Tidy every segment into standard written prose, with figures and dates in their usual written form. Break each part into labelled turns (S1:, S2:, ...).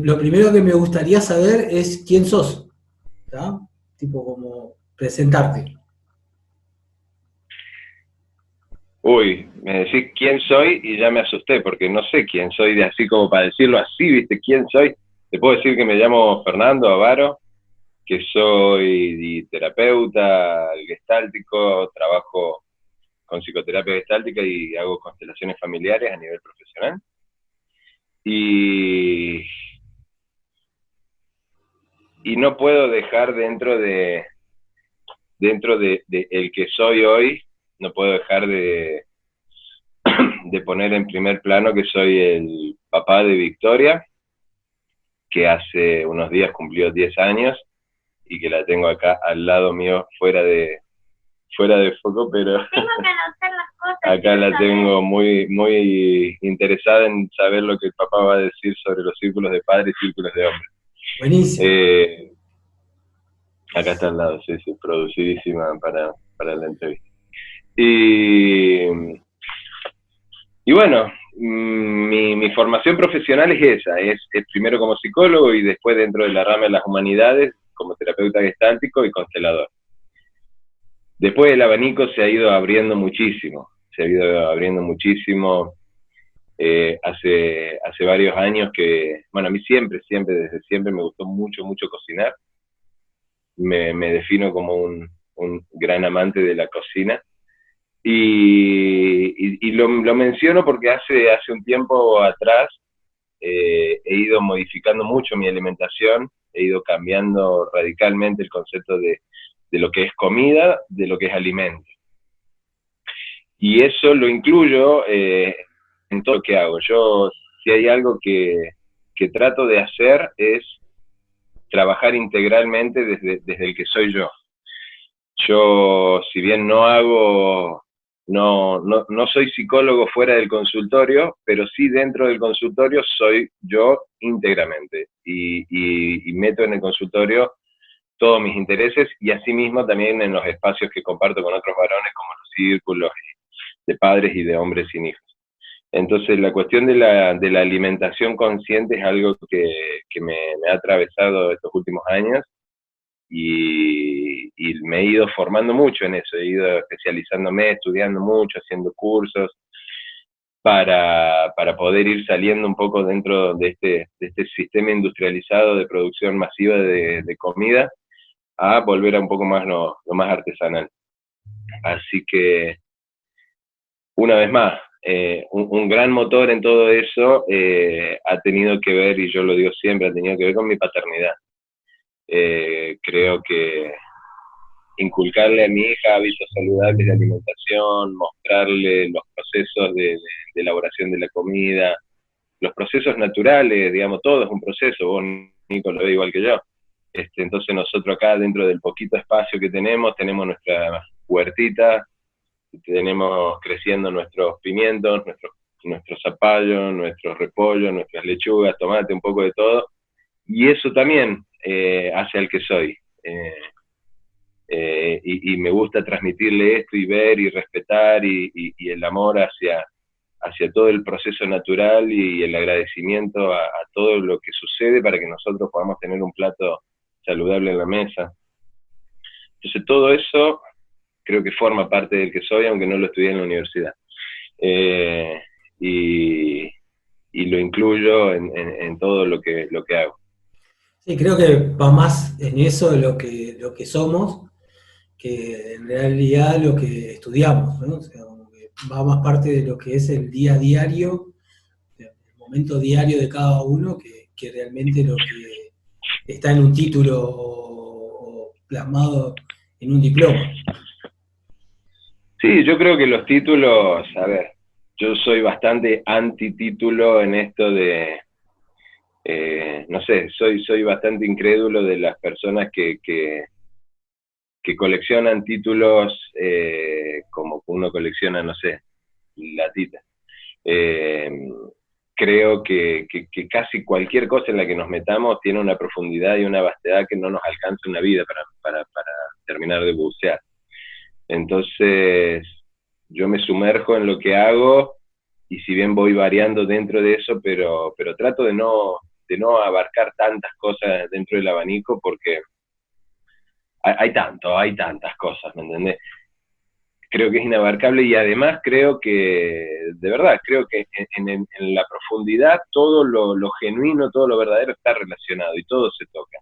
S1: Lo primero que me gustaría saber es quién sos, ¿tá? Tipo como presentarte.
S2: Uy, me decís quién soy y ya me asusté, porque no sé quién soy, de así como para decirlo así, ¿viste? ¿Quién soy? Te puedo decir que me llamo Fernando Avaro, que soy terapeuta gestáltico, trabajo con psicoterapia gestáltica y hago constelaciones familiares a nivel profesional. Y, y no puedo dejar dentro de el que soy hoy, no puedo dejar de poner en primer plano que soy el papá de Victoria, que hace unos días cumplió 10 años y que la tengo acá al lado mío, fuera de foco, pero
S3: tengo que anotar las cosas.
S2: acá la tengo muy, muy interesada en saber lo que el papá va a decir sobre los círculos de padres y círculos de hombres.
S1: Buenísimo.
S2: Acá está al lado, sí, producidísima para la entrevista. Y bueno, mi formación profesional es esa, es primero como psicólogo y después dentro de la rama de las humanidades como terapeuta gestáltico y constelador. Después el abanico se ha ido abriendo muchísimo, hace varios años que, bueno, a mí desde siempre me gustó mucho cocinar, me defino como un gran amante de la cocina. Y lo menciono porque hace un tiempo atrás he ido modificando mucho mi alimentación, he ido cambiando radicalmente el concepto de lo que es comida, de lo que es alimento. Y eso lo incluyo en todo lo que hago. Yo, si hay algo que trato de hacer es trabajar integralmente desde el que soy yo. Yo, si bien no soy psicólogo fuera del consultorio, pero sí dentro del consultorio soy yo íntegramente y meto en el consultorio todos mis intereses y asimismo también en los espacios que comparto con otros varones como los círculos de padres y de hombres sin hijos. Entonces la cuestión de la alimentación consciente es algo que me ha atravesado estos últimos años y me he ido formando mucho en eso, he ido especializándome, estudiando mucho, haciendo cursos, para poder ir saliendo un poco dentro de este sistema industrializado de producción masiva de comida, a volver a un poco más lo más artesanal. Así que, una vez más, un gran motor en todo eso ha tenido que ver, y yo lo digo siempre, ha tenido que ver con mi paternidad. Creo que inculcarle a mi hija hábitos saludables de alimentación, mostrarle los procesos de elaboración de la comida, los procesos naturales, digamos, todo es un proceso, vos, Nico, lo ves igual que yo. Entonces nosotros acá, dentro del poquito espacio que tenemos nuestra huertita, tenemos creciendo nuestros pimientos, nuestros zapallos, nuestros repollos, nuestras lechugas, tomate, un poco de todo, y eso también hace al que soy. Y me gusta transmitirle esto y ver y respetar y el amor hacia todo el proceso natural y el agradecimiento a todo lo que sucede para que nosotros podamos tener un plato saludable en la mesa. Entonces todo eso creo que forma parte del que soy, aunque no lo estudié en la universidad. Y lo incluyo en todo lo que hago.
S1: Sí, creo que va más en eso de lo que somos, que en realidad lo que estudiamos, ¿no? O sea, como que va más parte de lo que es el día a diario, el momento diario de cada uno, que realmente lo que está en un título o plasmado en un diploma.
S2: Sí, yo creo que los títulos, a ver, yo soy bastante antitítulo en esto de, no sé, soy bastante incrédulo de las personas que coleccionan títulos como uno colecciona, no sé, latitas. Creo que casi cualquier cosa en la que nos metamos tiene una profundidad y una vastedad que no nos alcanza una vida para terminar de bucear. Entonces, yo me sumerjo en lo que hago, y si bien voy variando dentro de eso, pero trato de no abarcar tantas cosas dentro del abanico, porque hay tantas cosas, ¿me entendés? Creo que es inabarcable, y además creo que, de verdad, creo que en la profundidad todo lo genuino, todo lo verdadero está relacionado y todo se toca.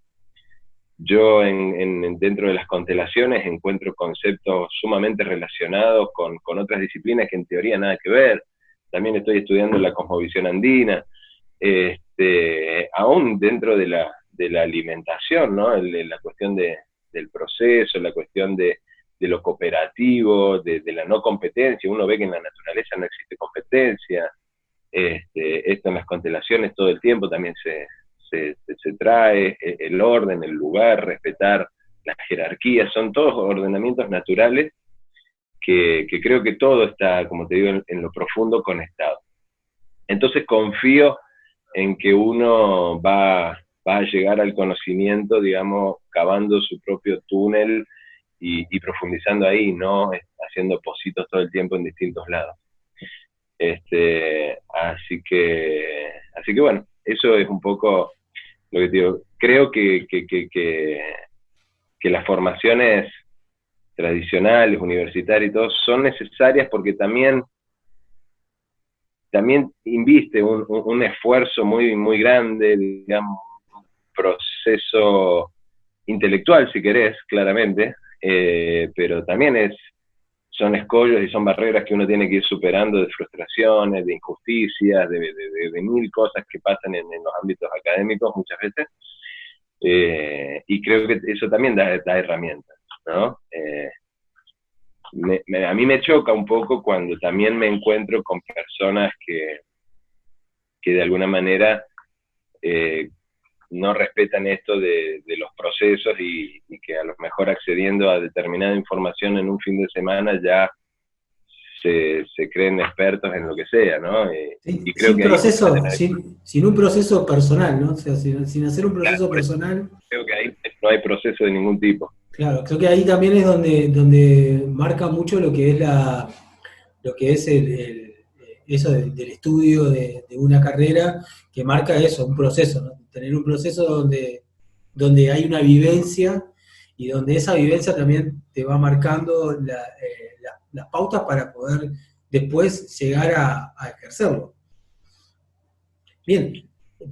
S2: Yo dentro de las constelaciones encuentro conceptos sumamente relacionados con otras disciplinas que en teoría nada que ver. También estoy estudiando la cosmovisión andina, aún dentro de la alimentación, ¿no? La cuestión del proceso, la cuestión de lo cooperativo, de la no competencia. Uno ve que en la naturaleza no existe competencia. Esto en las constelaciones todo el tiempo también se trae, el orden, el lugar, respetar las jerarquías, son todos ordenamientos naturales que creo que todo está, como te digo, en lo profundo conectado. Entonces confío en que uno va a llegar al conocimiento, digamos, cavando su propio túnel y profundizando ahí, no haciendo pocitos todo el tiempo en distintos lados. Así que bueno, eso es un poco lo que te digo. Creo que las formaciones tradicionales, universitarias y todo, son necesarias porque también inviste un esfuerzo muy, muy grande, digamos, un proceso intelectual, si querés, claramente, pero también son escollos y son barreras que uno tiene que ir superando, de frustraciones, de injusticias, de mil cosas que pasan en los ámbitos académicos muchas veces, y creo que eso también da herramientas, ¿no? A mí me choca un poco cuando también me encuentro con personas que de alguna manera no respetan esto de los procesos, y que a lo mejor accediendo a determinada información en un fin de semana ya se creen expertos en lo que sea, ¿no?
S1: Sí,
S2: Y creo
S1: sin
S2: que ahí
S1: proceso, sin un proceso personal, ¿no? O sea, sin hacer un proceso personal.
S2: creo que ahí no hay proceso de ningún tipo.
S1: Claro, creo que ahí también es donde marca mucho lo que es lo que es eso del estudio de una carrera, que marca eso, un proceso, ¿no? Tener un proceso donde hay una vivencia, y donde esa vivencia también te va marcando las pautas para poder después llegar a ejercerlo. Bien,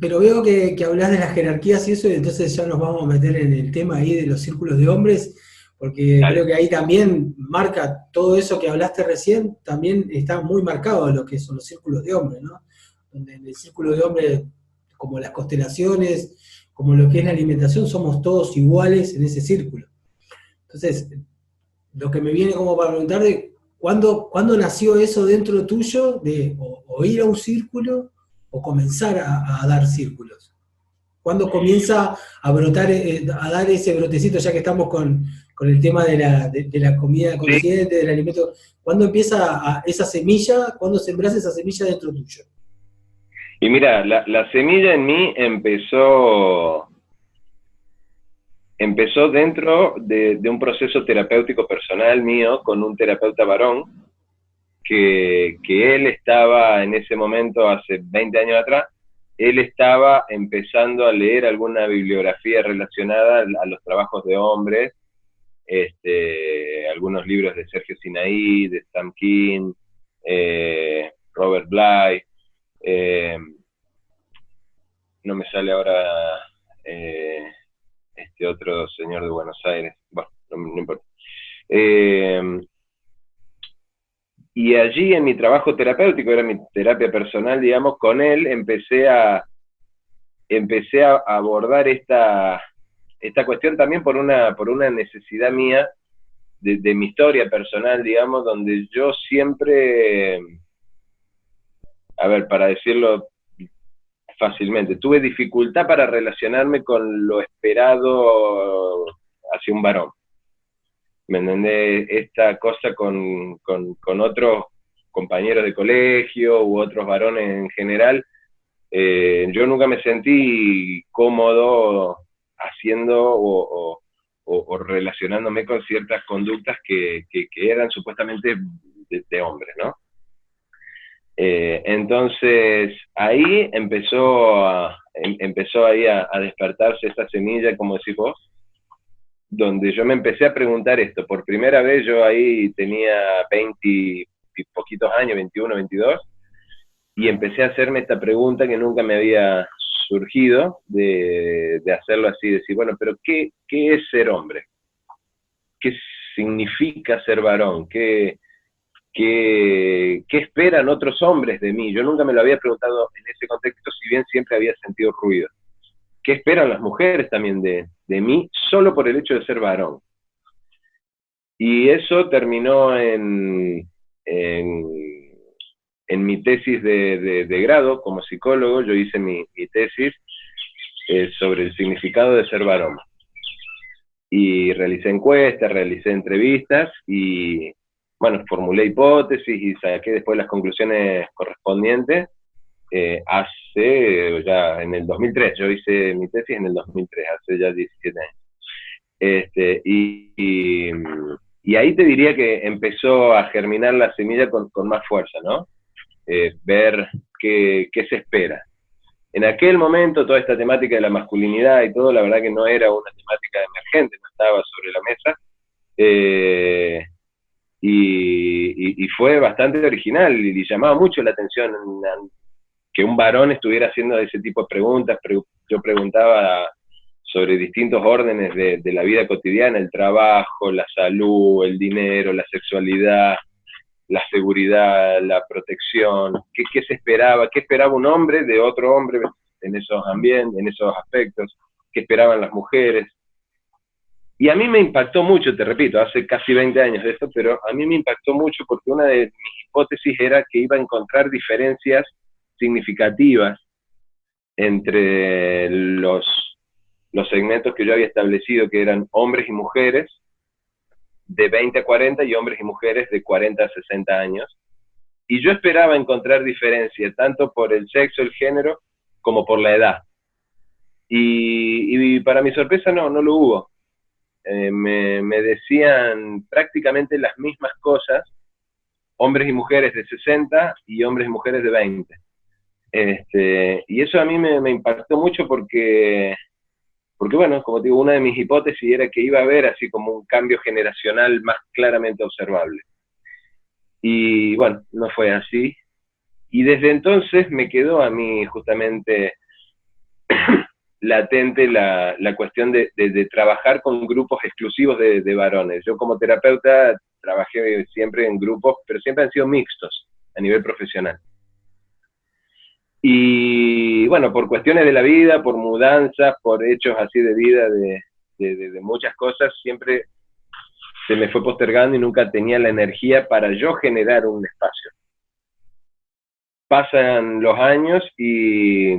S1: pero veo que hablas de las jerarquías y eso, y entonces ya nos vamos a meter en el tema ahí de los círculos de hombres, porque
S2: Dale.
S1: creo que ahí también marca todo eso que hablaste recién, también está muy marcado lo que son los círculos de hombres, ¿no? Donde en el círculo de hombres, como las constelaciones, como lo que es la alimentación, somos todos iguales en ese círculo. Entonces, lo que me viene como para preguntar de ¿cuándo nació eso dentro tuyo de o ir a un círculo o comenzar a dar círculos? ¿Cuándo comienza a brotar, a dar ese brotecito, ya que estamos con el tema de la comida consciente, del alimento? ¿Cuándo empieza esa semilla, cuándo sembras esa semilla dentro tuyo?
S2: Y mira, la semilla en mí empezó dentro de un proceso terapéutico personal mío con un terapeuta varón, que él estaba en ese momento, hace 20 años atrás, él estaba empezando a leer alguna bibliografía relacionada a los trabajos de hombres, algunos libros de Sergio Sinaí, de Sam King, Robert Bly, no me sale ahora este otro señor de Buenos Aires, bueno, no importa. Y allí en mi trabajo terapéutico, era mi terapia personal, digamos, con él empecé a abordar esta cuestión también por una necesidad mía de mi historia personal, digamos, donde yo siempre, a ver, para decirlo fácilmente, tuve dificultad para relacionarme con lo esperado hacia un varón. ¿Me entendés? Esta cosa con otros compañeros de colegio u otros varones en general, yo nunca me sentí cómodo haciendo o relacionándome con ciertas conductas que eran supuestamente de hombres, ¿no? Entonces, ahí empezó ahí a despertarse esa semilla, como decís vos, donde yo me empecé a preguntar esto. Por primera vez yo ahí tenía 20 y poquitos años, 21, 22, y empecé a hacerme esta pregunta que nunca me había surgido, de hacerlo así, decir, bueno, pero ¿qué es ser hombre? ¿Qué significa ser varón? ¿Qué esperan otros hombres de mí? Yo nunca me lo había preguntado en ese contexto, si bien siempre había sentido ruido. ¿Qué esperan las mujeres también de mí, solo por el hecho de ser varón? Y eso terminó en mi tesis de grado como psicólogo. Yo hice mi tesis sobre el significado de ser varón. Y realicé encuestas, realicé entrevistas y, bueno, formulé hipótesis y saqué después las conclusiones correspondientes hace ya en el 2003. Yo hice mi tesis en el 2003, hace ya 17 años. Y ahí te diría que empezó a germinar la semilla con más fuerza, ¿no? Ver qué se espera. En aquel momento toda esta temática de la masculinidad y todo, la verdad que no era una temática emergente, no estaba sobre la mesa, y fue bastante original y llamaba mucho la atención que un varón estuviera haciendo ese tipo de preguntas. Yo preguntaba sobre distintos órdenes de la vida cotidiana, el trabajo, la salud, el dinero, la sexualidad, la seguridad, la protección, qué se esperaba, qué esperaba un hombre de otro hombre en esos ambientes, en esos aspectos, qué esperaban las mujeres. Y a mí me impactó mucho, te repito, hace casi 20 años de esto, pero a mí me impactó mucho porque una de mis hipótesis era que iba a encontrar diferencias significativas entre los segmentos que yo había establecido, que eran hombres y mujeres, de 20 a 40 y hombres y mujeres de 40 a 60 años. Y yo esperaba encontrar diferencia, tanto por el sexo, el género, como por la edad. Y para mi sorpresa no lo hubo. Me decían prácticamente las mismas cosas, hombres y mujeres de 60 y hombres y mujeres de 20. Y eso a mí me impactó mucho porque, bueno, como digo, una de mis hipótesis era que iba a haber así como un cambio generacional más claramente observable. Y bueno, no fue así. Y desde entonces me quedó a mí justamente latente la cuestión de trabajar con grupos exclusivos de varones. Yo como terapeuta trabajé siempre en grupos, pero siempre han sido mixtos a nivel profesional. Y bueno, por cuestiones de la vida, por mudanzas, por hechos así de vida, de muchas cosas, siempre se me fue postergando y nunca tenía la energía para yo generar un espacio. Pasan los años y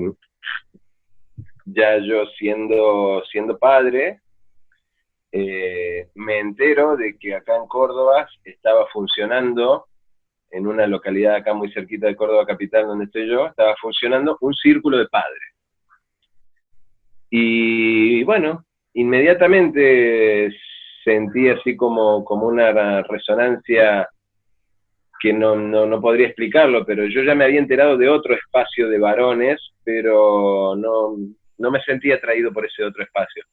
S2: ya yo siendo padre, me entero de que acá en Córdoba estaba funcionando, en una localidad acá muy cerquita de Córdoba capital donde estoy yo, estaba funcionando un círculo de padres. Y bueno, inmediatamente sentí así como una resonancia que no podría explicarlo, pero yo ya me había enterado de otro espacio de varones, pero no me sentía atraído por ese otro espacio.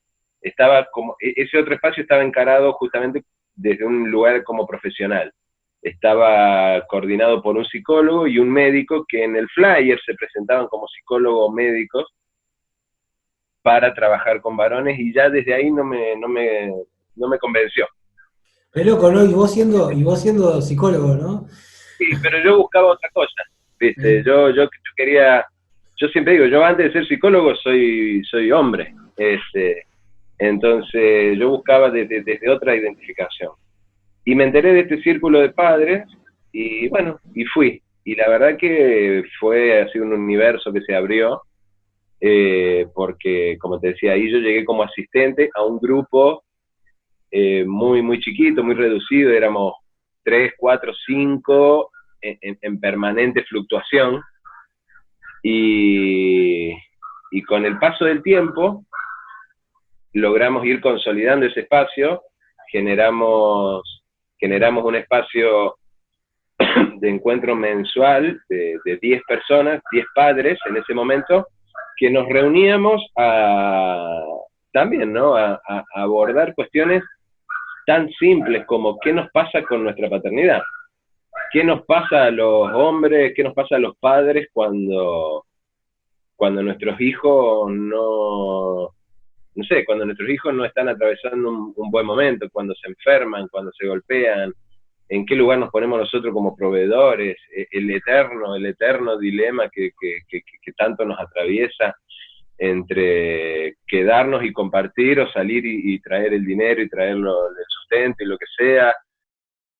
S2: Ese otro espacio estaba encarado justamente desde un lugar como profesional. Estaba coordinado por un psicólogo y un médico que en el flyer se presentaban como psicólogos médicos para trabajar con varones, y ya desde ahí no me convenció.
S1: Pero loco, ¿no? Y vos siendo psicólogo, ¿no?
S2: Sí, pero yo buscaba otra cosa, ¿viste? Yo quería, yo siempre digo, yo antes de ser psicólogo soy hombre, entonces yo buscaba desde otra identificación. Y me enteré de este círculo de padres, y bueno, y fui. Y la verdad que fue así un universo que se abrió, porque, como te decía, ahí yo llegué como asistente a un grupo muy, muy chiquito, muy reducido, éramos 3, 4, 5 en permanente fluctuación, y con el paso del tiempo logramos ir consolidando ese espacio, generamos un espacio de encuentro mensual de 10 personas, 10 padres en ese momento, que nos reuníamos también, ¿no? A abordar cuestiones tan simples como qué nos pasa con nuestra paternidad, qué nos pasa a los hombres, qué nos pasa a los padres cuando nuestros hijos no sé, cuando nuestros hijos no están atravesando un buen momento, cuando se enferman, cuando se golpean, en qué lugar nos ponemos nosotros como proveedores, el eterno dilema que tanto nos atraviesa entre quedarnos y compartir o salir y traer el dinero y traer el sustento y lo que sea,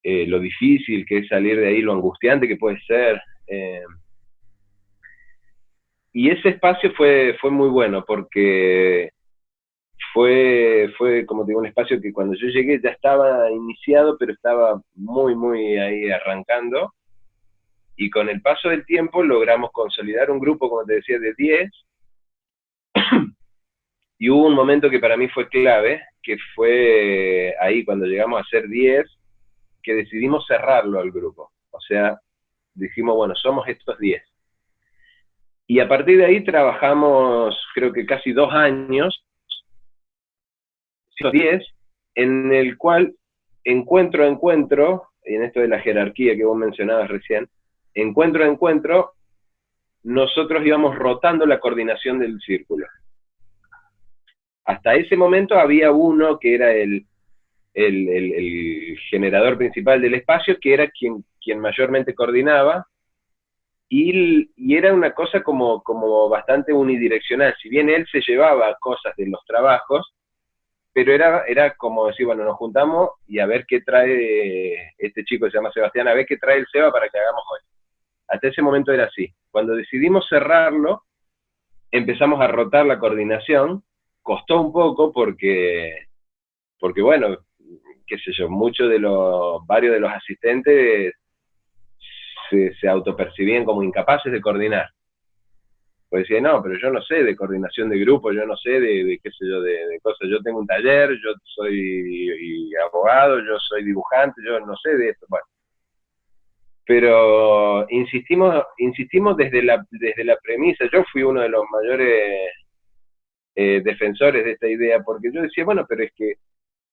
S2: lo difícil que es salir de ahí, lo angustiante que puede ser. Y ese espacio fue muy bueno porque fue, como te digo, un espacio que cuando yo llegué ya estaba iniciado, pero estaba muy ahí arrancando. Y con el paso del tiempo logramos consolidar un grupo, como te decía, de 10. Y hubo un momento que para mí fue clave, que fue ahí cuando llegamos a ser 10, que decidimos cerrarlo al grupo. O sea, dijimos, bueno, somos estos 10. Y a partir de ahí trabajamos, creo que casi 2 años, 10, en el cual encuentro a encuentro, en esto de la jerarquía que vos mencionabas recién, encuentro a encuentro, nosotros íbamos rotando la coordinación del círculo. Hasta ese momento había uno que era el generador principal del espacio, que era quien mayormente coordinaba, y era una cosa como bastante unidireccional. Si bien él se llevaba cosas de los trabajos, pero era como decir, bueno, nos juntamos y a ver qué trae este chico que se llama Sebastián, a ver qué trae el Seba para que hagamos hoy. Hasta ese momento era así. Cuando decidimos cerrarlo, empezamos a rotar la coordinación. Costó un poco porque bueno, qué sé yo, varios de los asistentes se autopercibían como incapaces de coordinar. Pues decía, no, pero yo no sé de coordinación de grupo, yo no sé de qué sé yo, de cosas. Yo tengo un taller, yo soy abogado, yo soy dibujante, yo no sé de esto. Bueno, pero insistimos desde la premisa. Yo fui uno de los mayores defensores de esta idea, porque yo decía, bueno, pero es que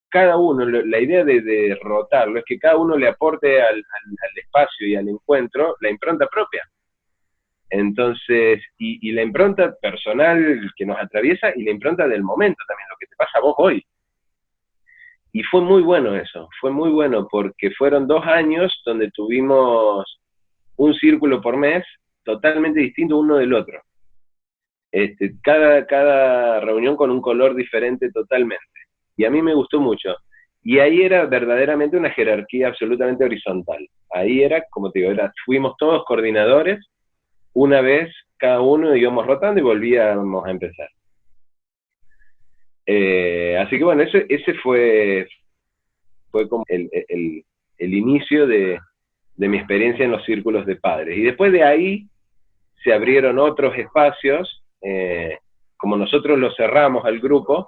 S2: cada uno, la idea de rotarlo es que cada uno le aporte al espacio y al encuentro la impronta propia. Entonces, y la impronta personal que nos atraviesa y la impronta del momento también, lo que te pasa a vos hoy. Y fue muy bueno eso, fue muy bueno porque fueron 2 años donde tuvimos un círculo por mes totalmente distinto uno del otro. Cada reunión con un color diferente totalmente. Y a mí me gustó mucho. Y ahí era verdaderamente una jerarquía absolutamente horizontal. Ahí era, como te digo, fuimos todos coordinadores, una vez cada uno íbamos rotando y volvíamos a empezar. Así que bueno, ese fue como el inicio de mi experiencia en los círculos de padres. Y después de ahí se abrieron otros espacios, como nosotros lo cerramos al grupo,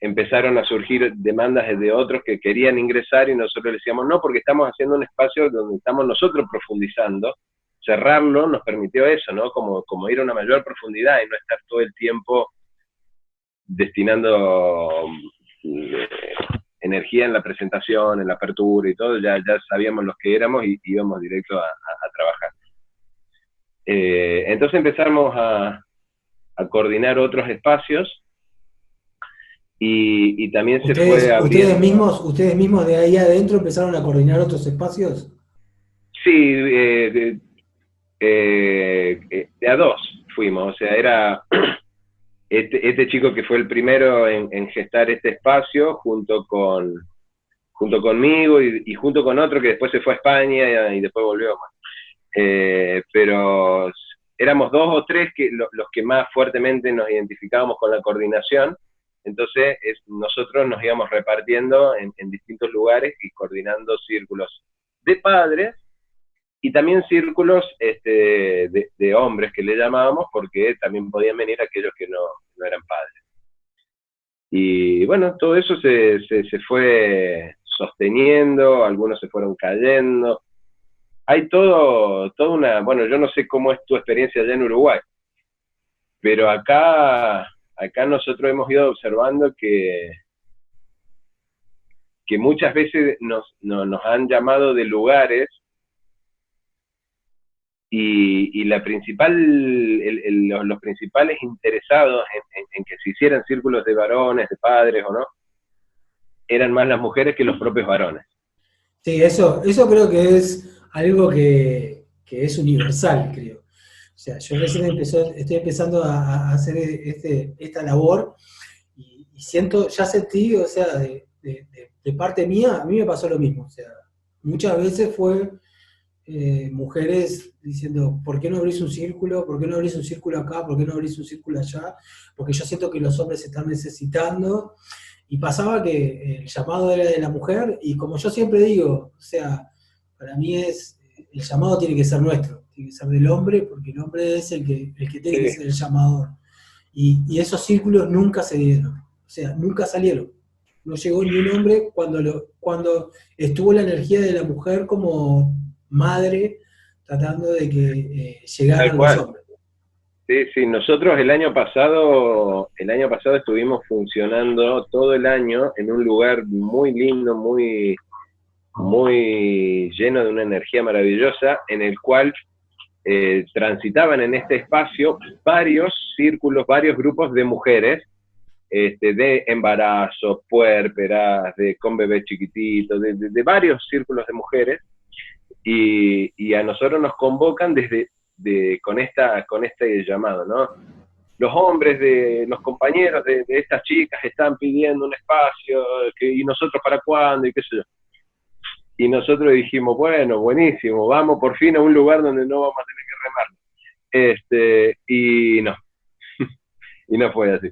S2: empezaron a surgir demandas de otros que querían ingresar y nosotros les decíamos no, porque estamos haciendo un espacio donde estamos nosotros profundizando. Cerrarlo nos permitió eso, ¿no? Como ir a una mayor profundidad y no estar todo el tiempo destinando energía en la presentación, en la apertura y todo. Ya sabíamos los que éramos y íbamos directo a trabajar. Entonces empezamos a coordinar otros espacios y también se fue abriendo.
S1: ¿Ustedes mismos de ahí adentro empezaron a coordinar otros espacios?
S2: Sí, de a 2 fuimos, o sea, era este chico que fue el primero en gestar este espacio junto conmigo y junto con otro que después se fue a España y después volvió. Pero éramos 2 o 3 los que más fuertemente nos identificábamos con la coordinación. Entonces nosotros nos íbamos repartiendo en distintos lugares y coordinando círculos de padres y también círculos de hombres que le llamábamos, porque también podían venir aquellos que no eran padres. Y bueno, todo eso se fue sosteniendo, algunos se fueron cayendo, hay toda una, bueno, yo no sé cómo es tu experiencia allá en Uruguay, pero acá nosotros hemos ido observando que muchas veces nos han llamado de lugares y la principal, los principales interesados en que se hicieran círculos de varones, de padres o no, eran más las mujeres que los propios varones.
S1: Sí, eso creo que es algo que es universal, creo. O sea, yo recién estoy empezando a hacer esta labor y siento, ya sentí, o sea, de parte mía, a mí me pasó lo mismo. O sea, muchas veces fue mujeres diciendo, ¿por qué no abrís un círculo? ¿Por qué no abrís un círculo acá? ¿Por qué no abrís un círculo allá? Porque yo siento que los hombres se están necesitando. Y pasaba que el llamado era de la mujer, y como yo siempre digo, o sea, para mí el llamado tiene que ser nuestro, tiene que ser del hombre, porque el hombre es el que tiene que
S2: Sí,
S1: ser el llamador. Y esos círculos nunca se dieron, o sea, nunca salieron. No llegó ni un hombre cuando estuvo la energía de la mujer como madre tratando de que
S2: tal
S1: llegaran los
S2: cual.
S1: hombres.
S2: Sí, sí, nosotros el año pasado estuvimos funcionando todo el año en un lugar muy lindo, muy lleno de una energía maravillosa, en el cual transitaban en este espacio varios círculos, varios grupos de mujeres, de embarazo, puérperas, con bebés chiquititos, de varios círculos de mujeres, y a nosotros nos convocan con este llamado, ¿no? Los hombres de los compañeros de estas chicas están pidiendo un espacio, y nosotros para cuándo, y qué sé yo. Y nosotros dijimos, bueno, buenísimo, vamos por fin a un lugar donde no vamos a tener que remar. Y no, y no fue así.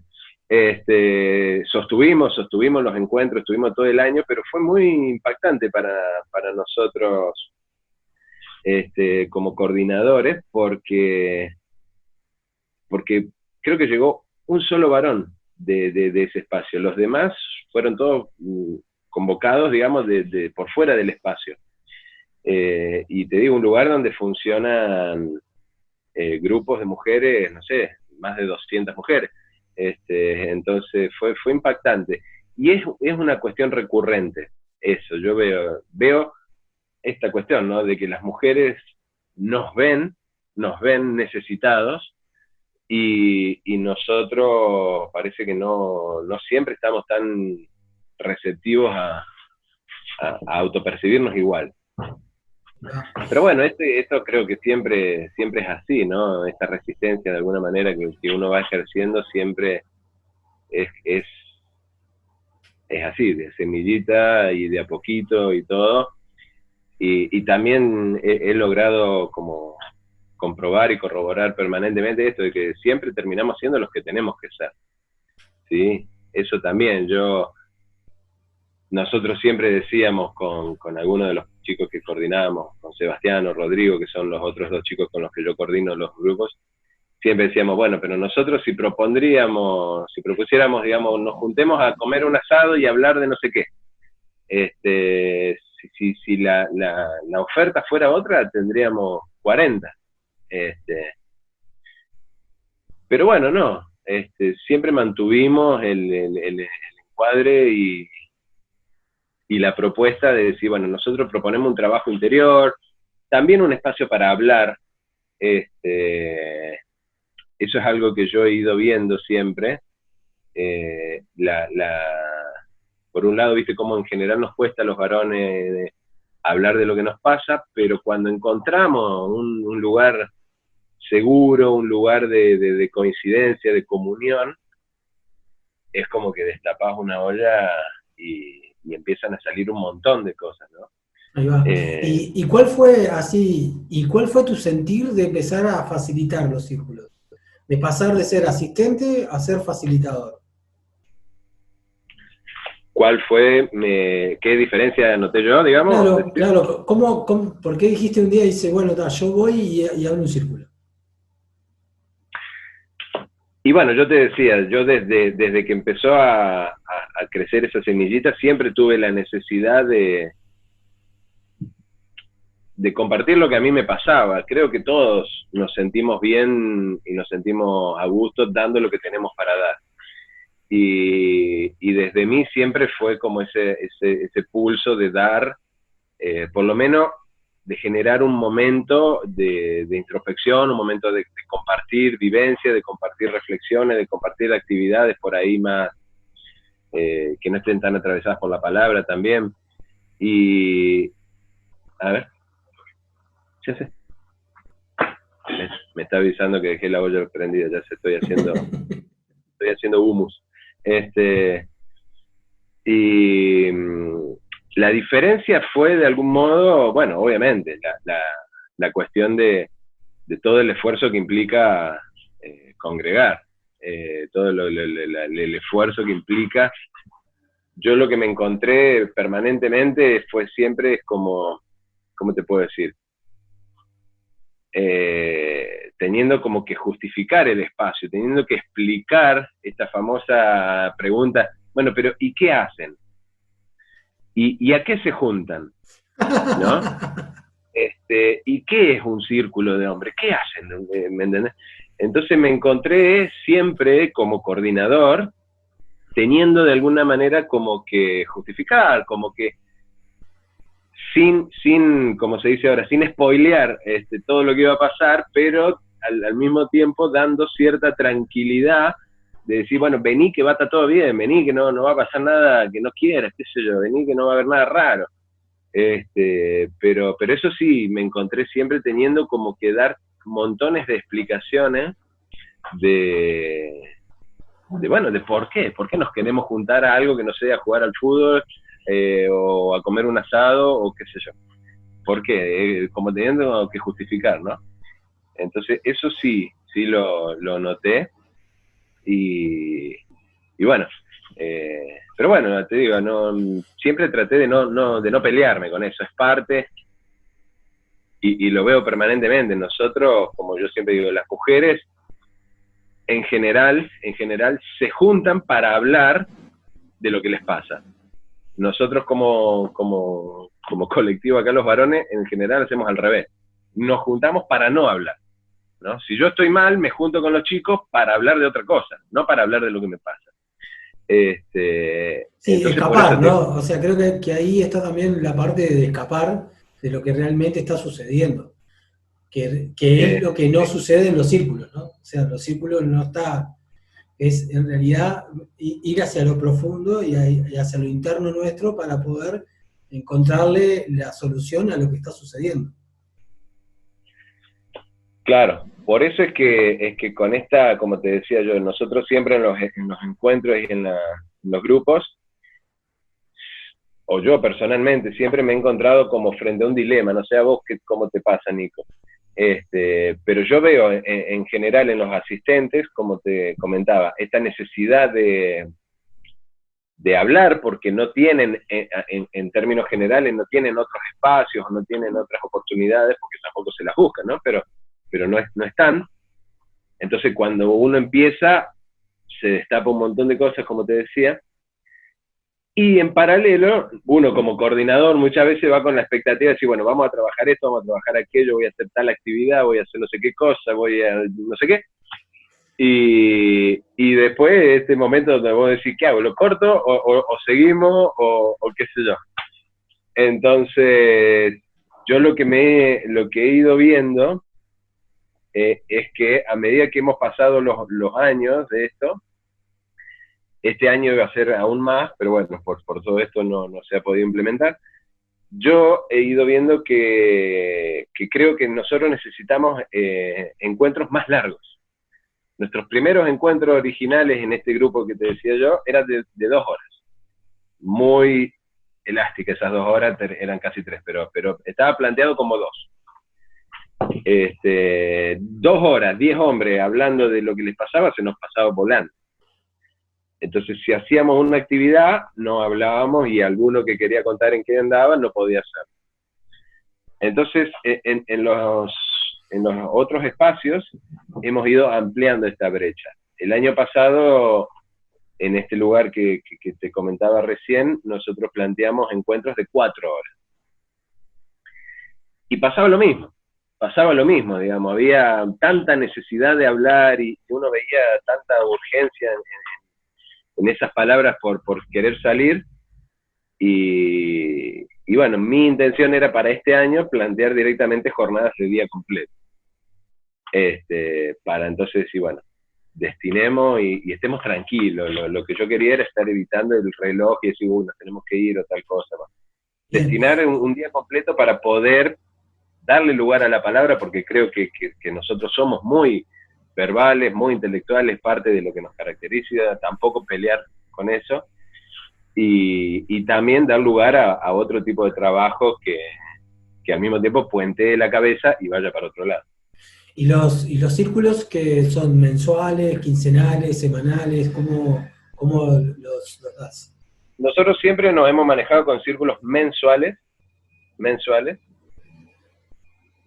S2: Sostuvimos los encuentros, estuvimos todo el año, pero fue muy impactante para nosotros como coordinadores, porque creo que llegó un solo varón de ese espacio. Los demás fueron todos convocados, digamos, por fuera del espacio. Y te digo, un lugar donde funcionan grupos de mujeres, no sé, más de 200 mujeres. Entonces fue impactante. Y es una cuestión recurrente, eso, yo veo esta cuestión, ¿no? De que las mujeres nos ven necesitados, y nosotros parece que no siempre estamos tan receptivos a autopercibirnos igual. Pero bueno, esto creo que siempre es así, ¿no? Esta resistencia de alguna manera que uno va ejerciendo siempre es así, de semillita y de a poquito y todo. Y también he logrado como comprobar y corroborar permanentemente esto de que siempre terminamos siendo los que tenemos que ser, ¿sí? Eso también, nosotros siempre decíamos con algunos de los chicos que coordinábamos, con Sebastián o Rodrigo, que son los otros dos chicos con los que yo coordino los grupos, siempre decíamos, bueno, pero nosotros si propusiéramos, digamos, nos juntemos a comer un asado y hablar de no sé qué, si la oferta fuera otra, tendríamos 40. Pero bueno, no, siempre mantuvimos el encuadre y la propuesta de decir, bueno, nosotros proponemos un trabajo interior, también un espacio para hablar. Eso es algo que yo he ido viendo siempre. Eh, la, la, por un lado, viste cómo en general nos cuesta a los varones hablar de lo que nos pasa, pero cuando encontramos un lugar seguro, un lugar de coincidencia, de comunión, es como que destapás una olla y empiezan a salir un montón de cosas, ¿no?
S1: Ahí va.
S2: Eh,
S1: ¿Y cuál fue así, y cuál fue tu sentir de empezar a facilitar los círculos? De pasar de ser asistente a ser facilitador.
S2: ¿Qué diferencia noté yo, digamos?
S1: Claro, claro. ¿Por qué dijiste un día y dice, bueno, yo voy y abro un círculo?
S2: Y bueno, yo te decía, yo desde que empezó a crecer esa semillita, siempre tuve la necesidad de de compartir lo que a mí me pasaba. Creo que todos nos sentimos bien y nos sentimos a gusto dando lo que tenemos para dar. Y desde mí siempre fue como ese pulso de dar, por lo menos de generar un momento de introspección, un momento de compartir vivencia, de compartir reflexiones, de compartir actividades por ahí más, que no estén tan atravesadas por la palabra también. Y, a ver, ya sé. Me está avisando que dejé la olla prendida, ya se estoy haciendo humus. Y la diferencia fue de algún modo, bueno, obviamente, la cuestión de todo el esfuerzo que implica congregar, todo el esfuerzo que implica. Yo lo que me encontré permanentemente fue siempre como, ¿cómo te puedo decir? Teniendo como que justificar el espacio, teniendo que explicar esta famosa pregunta, bueno, pero ¿y qué hacen? ¿Y a qué se juntan? ¿No? ¿Y qué es un círculo de hombres? ¿Qué hacen? ¿Me entendés? Entonces me encontré siempre como coordinador, teniendo de alguna manera como que justificar, como que sin, como se dice ahora, sin spoilear todo lo que iba a pasar, pero al mismo tiempo dando cierta tranquilidad de decir, bueno, vení que va a estar todo bien, vení que no va a pasar nada que no quieras, qué sé yo, vení que no va a haber nada raro. Pero eso sí, me encontré siempre teniendo como que dar montones de explicaciones de bueno, de por qué nos queremos juntar a algo que no sea a jugar al fútbol, o a comer un asado, o qué sé yo. ¿Por qué? Como teniendo que justificar, ¿no? Entonces, eso sí lo noté, y bueno, pero bueno, te digo, siempre traté de no pelearme con eso, es parte, y lo veo permanentemente. Nosotros, como yo siempre digo, las mujeres, en general, se juntan para hablar de lo que les pasa. Nosotros como colectivo acá, los varones, en general hacemos al revés. Nos juntamos para no hablar, ¿no? Si yo estoy mal, me junto con los chicos para hablar de otra cosa, no para hablar de lo que me pasa.
S1: Sí,
S2: entonces,
S1: escapar, ¿no? O sea, creo que ahí está también la parte de escapar de lo que realmente está sucediendo, que es lo que no sucede en los círculos, ¿no? O sea, en los círculos no está, es en realidad ir hacia lo profundo y hacia lo interno nuestro para poder encontrarle la solución a lo que está sucediendo.
S2: Claro, por eso es que con esta, como te decía yo, nosotros siempre en los encuentros y en los grupos, o yo personalmente, siempre me he encontrado como frente a un dilema, no sé a vos cómo te pasa, Nico. Pero yo veo en general en los asistentes, como te comentaba, esta necesidad de hablar, porque no tienen, en términos generales, no tienen otros espacios, no tienen otras oportunidades, porque tampoco se las buscan, ¿no? Pero no están. Entonces, cuando uno empieza, se destapa un montón de cosas, como te decía, y en paralelo, uno como coordinador muchas veces va con la expectativa de decir, bueno, vamos a trabajar esto, vamos a trabajar aquello, voy a hacer tal actividad, voy a hacer no sé qué cosa, voy a no sé qué. Y después, este momento donde vos decís, ¿qué hago? ¿Lo corto o seguimos o qué sé yo? Entonces, yo lo que he ido viendo es que a medida que hemos pasado los años de esto, este año iba a ser aún más, pero bueno, por todo esto no se ha podido implementar. Yo he ido viendo que creo que nosotros necesitamos encuentros más largos. Nuestros primeros encuentros originales en este grupo que te decía yo eran de 2 horas. Muy elásticas esas 2 horas, eran casi 3, pero estaba planteado como 2. 2 horas, 10 hombres hablando de lo que les pasaba, se nos pasaba volando. Entonces, si hacíamos una actividad, no hablábamos y alguno que quería contar en qué andaba no podía hacerlo. Entonces, en los otros espacios hemos ido ampliando esta brecha. El año pasado, en este lugar que te comentaba recién, nosotros planteamos encuentros de 4 horas. Y pasaba lo mismo, digamos, había tanta necesidad de hablar y uno veía tanta urgencia en esas palabras por querer salir, y bueno, mi intención era para este año plantear directamente jornadas de día completo. Para entonces, y bueno, destinemos y estemos tranquilos. Lo que yo quería era estar evitando el reloj y decir, nos tenemos que ir o tal cosa. ¿No? Destinar un día completo para poder darle lugar a la palabra, porque creo que nosotros somos muy verbales, muy intelectuales, parte de lo que nos caracteriza, tampoco pelear con eso, y también dar lugar a otro tipo de trabajo que al mismo tiempo puentee la cabeza y vaya para otro lado.
S1: ¿Y los círculos que son mensuales, quincenales, semanales, cómo los das?
S2: Nosotros siempre nos hemos manejado con círculos mensuales,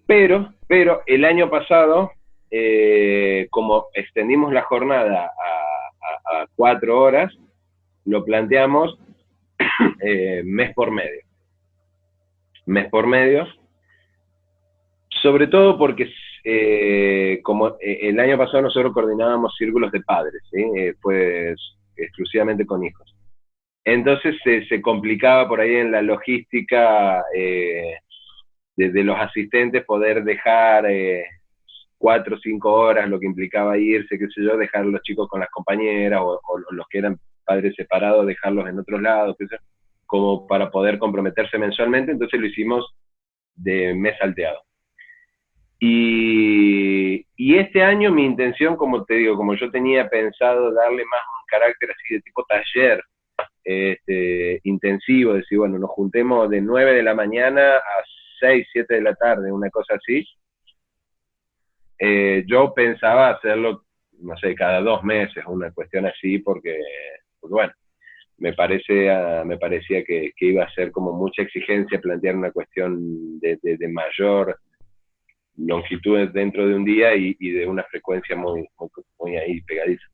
S2: pero el año pasado, como extendimos la jornada a 4 horas, lo planteamos mes por medio, sobre todo porque como el año pasado nosotros coordinábamos círculos de padres, ¿sí? Pues exclusivamente con hijos. Entonces se complicaba por ahí en la logística de los asistentes poder dejar 4 o 5 horas, lo que implicaba irse, qué sé yo, dejar a los chicos con las compañeras, o los que eran padres separados, dejarlos en otros lados, qué sé yo, como para poder comprometerse mensualmente. Entonces lo hicimos de mes salteado. Y este año mi intención, como te digo, como yo tenía pensado darle más un carácter así de tipo taller, intensivo, decir, bueno, nos juntemos de 9 de la mañana a 6, 7 de la tarde, una cosa así. Yo pensaba hacerlo, no sé, cada 2 meses, una cuestión así, porque bueno, me parecía que iba a ser como mucha exigencia plantear una cuestión de mayor longitud dentro de un día y de una frecuencia muy ahí pegadiza.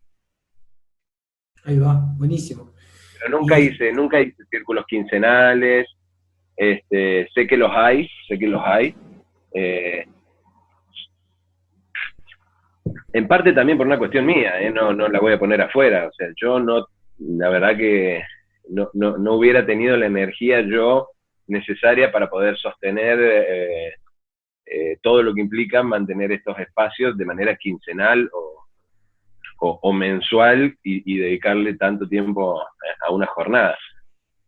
S1: Ahí va, buenísimo.
S2: Pero nunca hice círculos quincenales. Sé que los hay. En parte también por una cuestión mía, no la voy a poner afuera. O sea, yo no, la verdad que no hubiera tenido la energía yo necesaria para poder sostener todo lo que implica mantener estos espacios de manera quincenal o mensual, y dedicarle tanto tiempo a una jornada.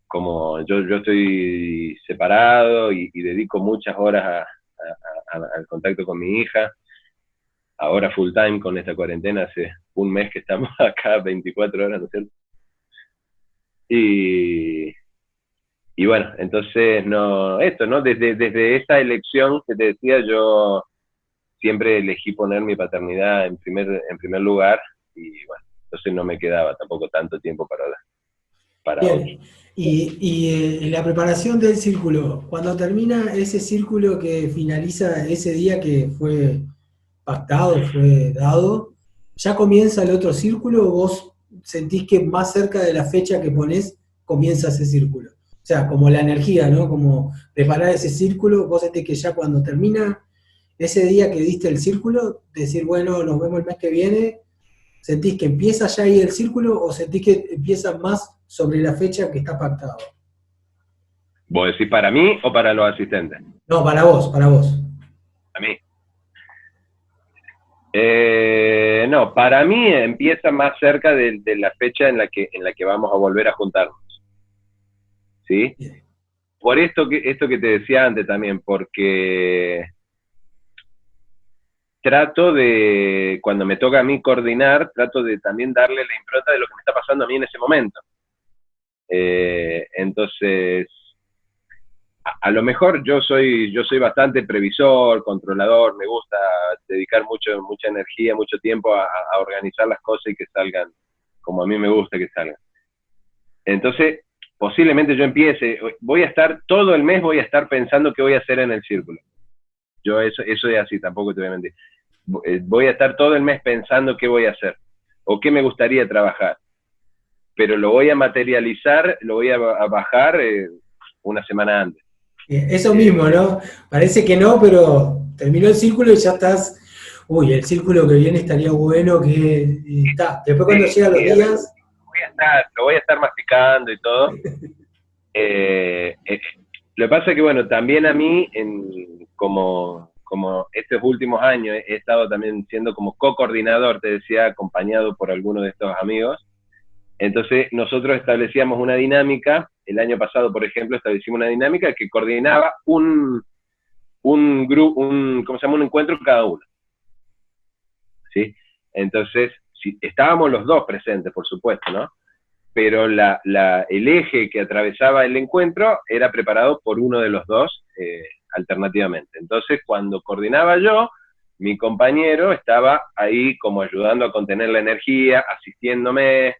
S2: Como yo estoy separado y dedico muchas horas al contacto con mi hija, ahora full time con esta cuarentena, hace un mes que estamos acá 24 horas, ¿no es cierto? Y bueno, entonces, desde esta elección que te decía, yo siempre elegí poner mi paternidad en primer lugar, y bueno, entonces no me quedaba tampoco tanto tiempo para otro.
S1: Bien, y la preparación del círculo, cuando termina ese círculo que finaliza ese día que fue pactado, fue dado, ¿ya comienza el otro círculo o vos sentís que más cerca de la fecha que ponés comienza ese círculo? O sea, como la energía, ¿no? Como preparar ese círculo, vos sentís que ya cuando termina ese día que diste el círculo, decir, bueno, nos vemos el mes que viene, ¿sentís que empieza ya ahí el círculo o sentís que empieza más sobre la fecha que está pactado?
S2: ¿Vos decís para mí o para los asistentes?
S1: No, para vos, para vos.
S2: A mí. No, para mí empieza más cerca de la fecha en la que vamos a volver a juntarnos. ¿Sí?
S1: Bien.
S2: Por esto que te decía antes también, porque trato de, cuando me toca a mí coordinar, trato de también darle la impronta de lo que me está pasando a mí en ese momento. Entonces, a lo mejor yo soy bastante previsor, controlador, me gusta dedicar mucha energía, mucho tiempo a organizar las cosas y que salgan como a mí me gusta que salgan. Entonces, posiblemente yo empiece, todo el mes voy a estar pensando qué voy a hacer en el círculo. Yo eso es así, tampoco te voy a mentir. Voy a estar todo el mes pensando qué voy a hacer o qué me gustaría trabajar, pero lo voy a materializar, lo voy a bajar una semana antes.
S1: Eso mismo, ¿no? Parece que no, pero terminó el círculo y ya estás. Uy, el círculo que viene estaría bueno que. Y está. Después cuando
S2: Sí,
S1: llegan los
S2: sí,
S1: días.
S2: lo voy a estar masticando y todo. Eh, eh, lo que pasa es que, bueno, también a mí, como estos últimos años, he estado también siendo como co-coordinador, te decía, acompañado por algunos de estos amigos. Entonces, nosotros establecíamos una dinámica. El año pasado, por ejemplo, establecimos una dinámica que coordinaba un grupo, ¿cómo se llama? Un encuentro cada uno. ¿Sí? Entonces, si, estábamos los dos presentes, por supuesto, ¿no? Pero el eje que atravesaba el encuentro era preparado por uno de los dos alternativamente. Entonces, cuando coordinaba yo, mi compañero estaba ahí como ayudando a contener la energía, asistiéndome,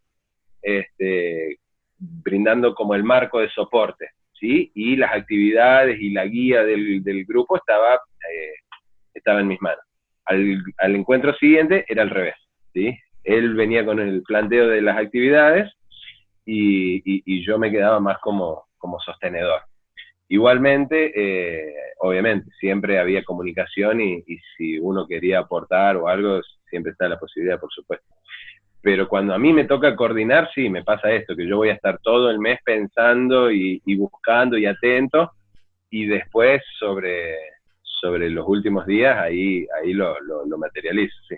S2: brindando como el marco de soporte, ¿sí? Y las actividades y la guía del grupo estaba en mis manos. Al encuentro siguiente era al revés, ¿sí? Él venía con el planteo de las actividades y yo me quedaba más como sostenedor. Igualmente, obviamente, siempre había comunicación y si uno quería aportar o algo, siempre está la posibilidad, por supuesto. Pero cuando a mí me toca coordinar, sí, me pasa esto, que yo voy a estar todo el mes pensando y buscando y atento, y después sobre los últimos días, ahí lo materializo, sí.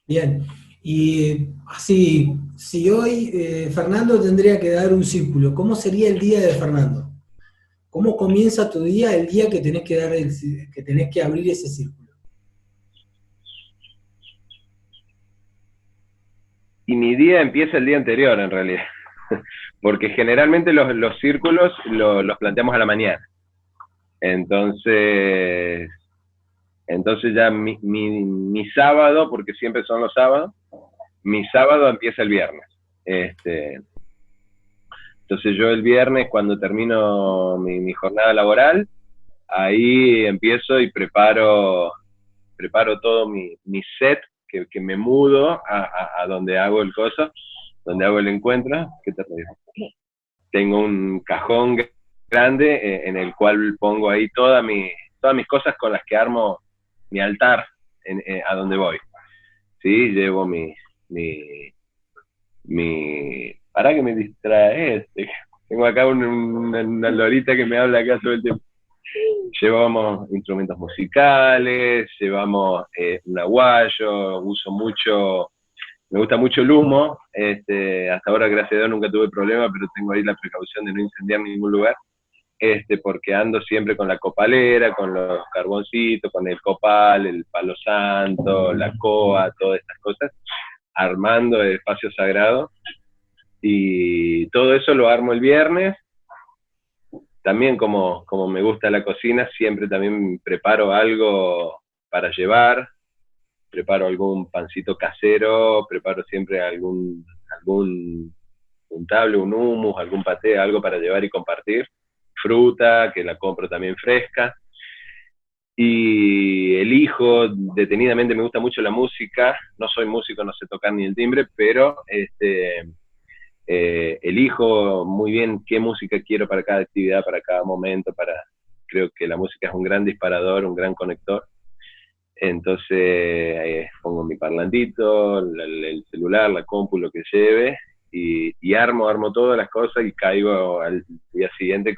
S1: Bien. Y así, si hoy Fernando tendría que dar un círculo, ¿cómo sería el día de Fernando? ¿Cómo comienza tu día el día que tenés que que tenés que abrir ese círculo?
S2: Y mi día empieza el día anterior, en realidad, porque generalmente los círculos los planteamos a la mañana. Entonces, entonces ya mi sábado, porque siempre son los sábados, mi sábado empieza el viernes. Este, entonces yo el viernes, cuando termino mi jornada laboral, ahí empiezo y preparo todo mi set, que me mudo a donde hago el coso, donde hago el encuentro. ¿Qué te digo? Tengo un cajón grande en el cual pongo ahí todas mis cosas con las que armo mi altar a donde voy. ¿Sí? Llevo para que me distrae tengo acá una lorita que me habla acá todo el tiempo. Llevamos instrumentos musicales, llevamos un aguayo, me gusta mucho el humo, hasta ahora gracias a Dios nunca tuve problema, pero tengo ahí la precaución de no incendiar ningún lugar, porque ando siempre con la copalera, con los carboncitos, con el copal, el palo santo, la coa, todas estas cosas, armando el espacio sagrado, y todo eso lo armo el viernes. También como me gusta la cocina, siempre también preparo algo para llevar, preparo algún pancito casero, preparo siempre algún untable, un hummus, algún paté, algo para llevar y compartir, fruta, que la compro también fresca, y elijo detenidamente, me gusta mucho la música, no soy músico, no sé tocar ni el timbre, pero elijo muy bien qué música quiero para cada actividad, para cada momento, creo que la música es un gran disparador, un gran conector. Entonces pongo mi parlantito, el celular, la compu, lo que lleve, y armo todas las cosas y caigo al día siguiente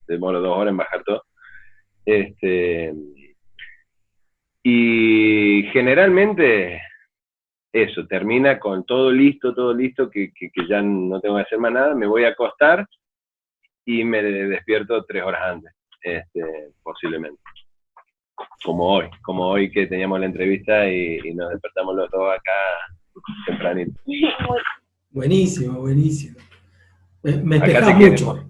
S2: demoro 2 horas en bajar todo. Y generalmente eso, termina con todo listo, que ya no tengo que hacer más nada, me voy a acostar y me despierto 3 horas antes, posiblemente. Como hoy que teníamos la entrevista y nos despertamos los dos acá tempranito.
S1: Buenísimo, buenísimo. Me
S2: Acá
S1: despejás mucho.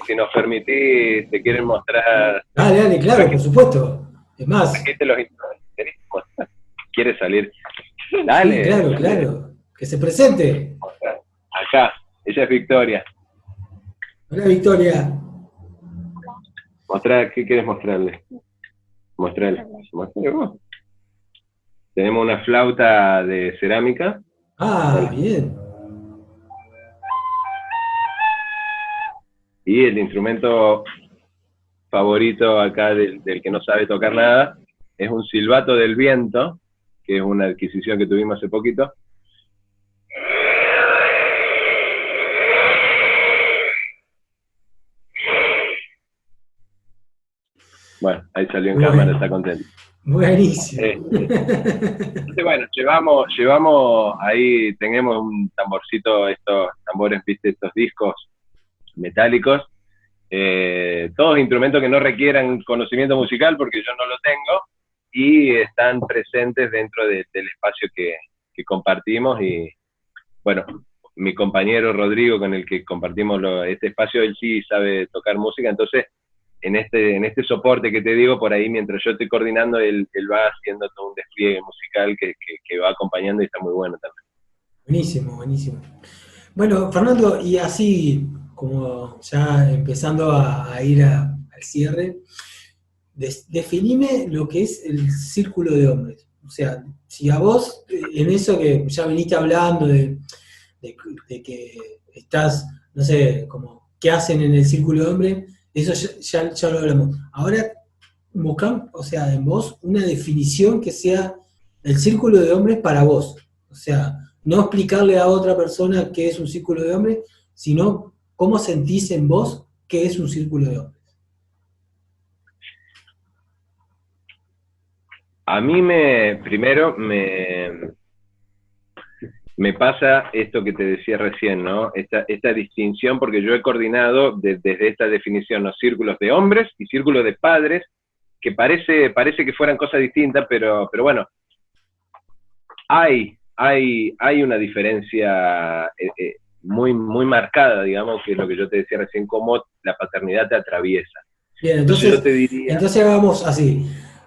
S2: si nos permitís, te quieren mostrar.
S1: Dale, dale, claro, por supuesto. Es más.
S2: Aquí te los instrumentos. ¿Quieres salir?
S1: Sí,
S2: Dale,
S1: claro,
S2: dale.
S1: claro. Que se presente.
S2: Acá, ella es Victoria.
S1: Hola, Victoria.
S2: ¿Qué quieres mostrarle? Mostrarle vos. Tenemos una flauta de cerámica.
S1: Ah,
S2: Dale.
S1: bien.
S2: Y el instrumento favorito acá del que no sabe tocar nada, es un silbato del viento, que es una adquisición que tuvimos hace poquito. Bueno, ahí salió en cámara, está contento.
S1: Buenísimo.
S2: Entonces, bueno, llevamos ahí, tenemos un tamborcito, estos tambores, viste, estos discos metálicos, todos instrumentos que no requieran conocimiento musical, porque yo no lo tengo, y están presentes dentro del espacio que compartimos. Y bueno, mi compañero Rodrigo, con el que compartimos este espacio, él sí sabe tocar música, entonces en este soporte que te digo, por ahí mientras yo estoy coordinando, él va haciendo todo un despliegue musical que va acompañando, y está muy bueno también.
S1: Buenísimo, buenísimo. Bueno, Fernando, y así como ya empezando a ir al cierre, definime lo que es el círculo de hombres. O sea, si a vos, en eso que ya viniste hablando de que estás, no sé, como, ¿qué hacen en el círculo de hombres? Eso ya lo hablamos. Ahora, buscamos, o sea, en vos, una definición que sea el círculo de hombres para vos. O sea, no explicarle a otra persona qué es un círculo de hombres, sino cómo sentís en vos qué es un círculo de hombres.
S2: A mí primero me pasa esto que te decía recién, ¿no? Esta distinción, porque yo he coordinado desde esta definición los círculos de hombres y círculos de padres, que parece que fueran cosas distintas, pero bueno, hay una diferencia muy, muy marcada, digamos, que es lo que yo te decía recién, cómo la paternidad te atraviesa.
S1: Bien, entonces
S2: yo te diría,
S1: entonces hagamos así.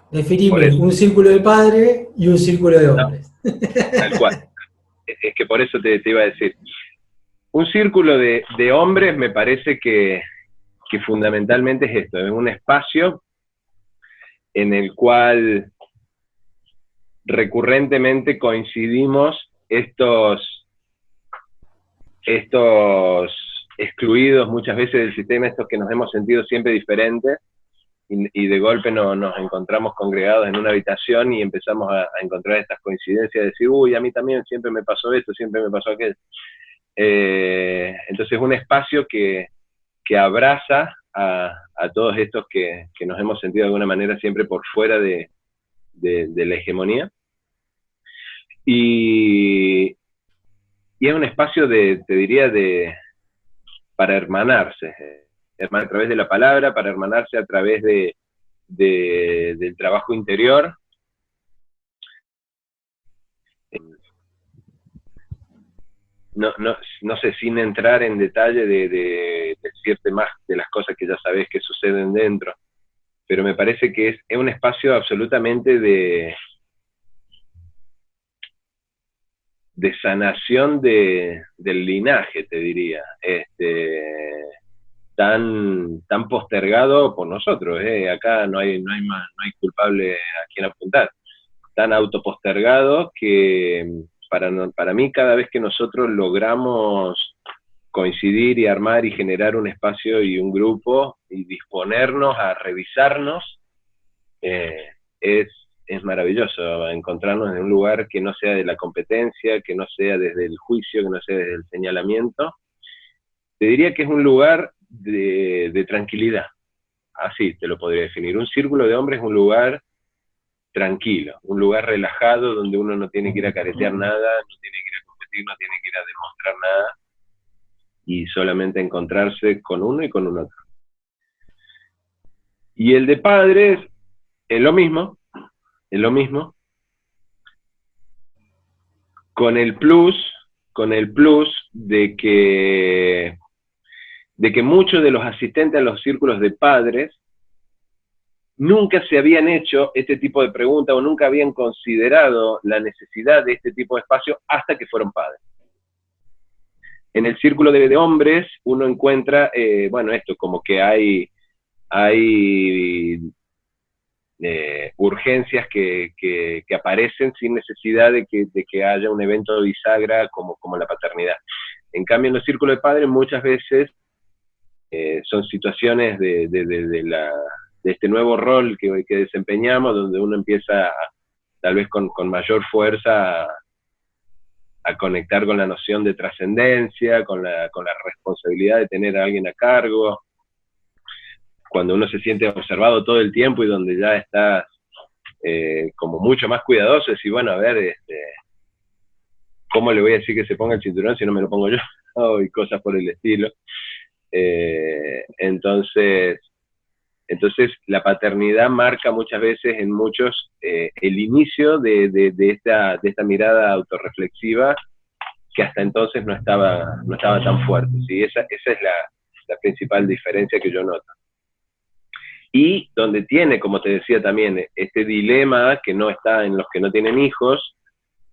S2: por
S1: Definimos
S2: eso,
S1: un círculo de padres y un círculo de
S2: no,
S1: hombres.
S2: tal cual. Es que por eso te iba a decir. Un círculo de hombres me parece que fundamentalmente es esto, es un espacio en el cual recurrentemente coincidimos estos excluidos muchas veces del sistema, estos que nos hemos sentido siempre diferentes, y de golpe nos encontramos congregados en una habitación y empezamos a encontrar estas coincidencias, de decir, uy, a mí también siempre me pasó esto, siempre me pasó aquello. Entonces un espacio que abraza a todos estos que nos hemos sentido de alguna manera siempre por fuera de la hegemonía. Y es un espacio te diría, para hermanarse, a través de la palabra, para hermanarse a través del trabajo interior. No sé, sin entrar en detalle de decirte más de las cosas que ya sabés que suceden dentro, pero me parece que es un espacio absolutamente de sanación del linaje, te diría, tan postergado por nosotros, acá no hay culpable a quien apuntar, tan autopostergado que para mí cada vez que nosotros logramos coincidir y armar y generar un espacio y un grupo y disponernos a revisarnos, es maravilloso encontrarnos en un lugar que no sea de la competencia, que no sea desde el juicio, que no sea desde el señalamiento. Te diría que es un lugar de tranquilidad, así te lo podría definir. Un círculo de hombres es un lugar tranquilo, un lugar relajado donde uno no tiene que ir a caretear nada, no tiene que ir a competir, no tiene que ir a demostrar nada, y solamente encontrarse con uno y con un otro. Y el de padres es lo mismo, con el plus de que muchos de los asistentes a los círculos de padres nunca se habían hecho este tipo de preguntas o nunca habían considerado la necesidad de este tipo de espacio hasta que fueron padres. En el círculo de hombres uno encuentra, bueno, esto, como que hay urgencias que aparecen sin necesidad de que haya un evento bisagra como la paternidad. En cambio, en los círculos de padres muchas veces son situaciones de de este nuevo rol que desempeñamos, donde uno empieza tal vez con mayor fuerza a conectar con la noción de trascendencia, con la responsabilidad de tener a alguien a cargo, cuando uno se siente observado todo el tiempo y donde ya estás como mucho más cuidadoso, decir, bueno, a ver, ¿cómo le voy a decir que se ponga el cinturón si no me lo pongo yo? Y cosas por el estilo. Entonces la paternidad marca muchas veces en muchos el inicio de esta mirada autorreflexiva que hasta entonces no estaba tan fuerte, ¿sí? Esa es la principal diferencia que yo noto. Y donde tiene, como te decía también, este dilema que no está en los que no tienen hijos,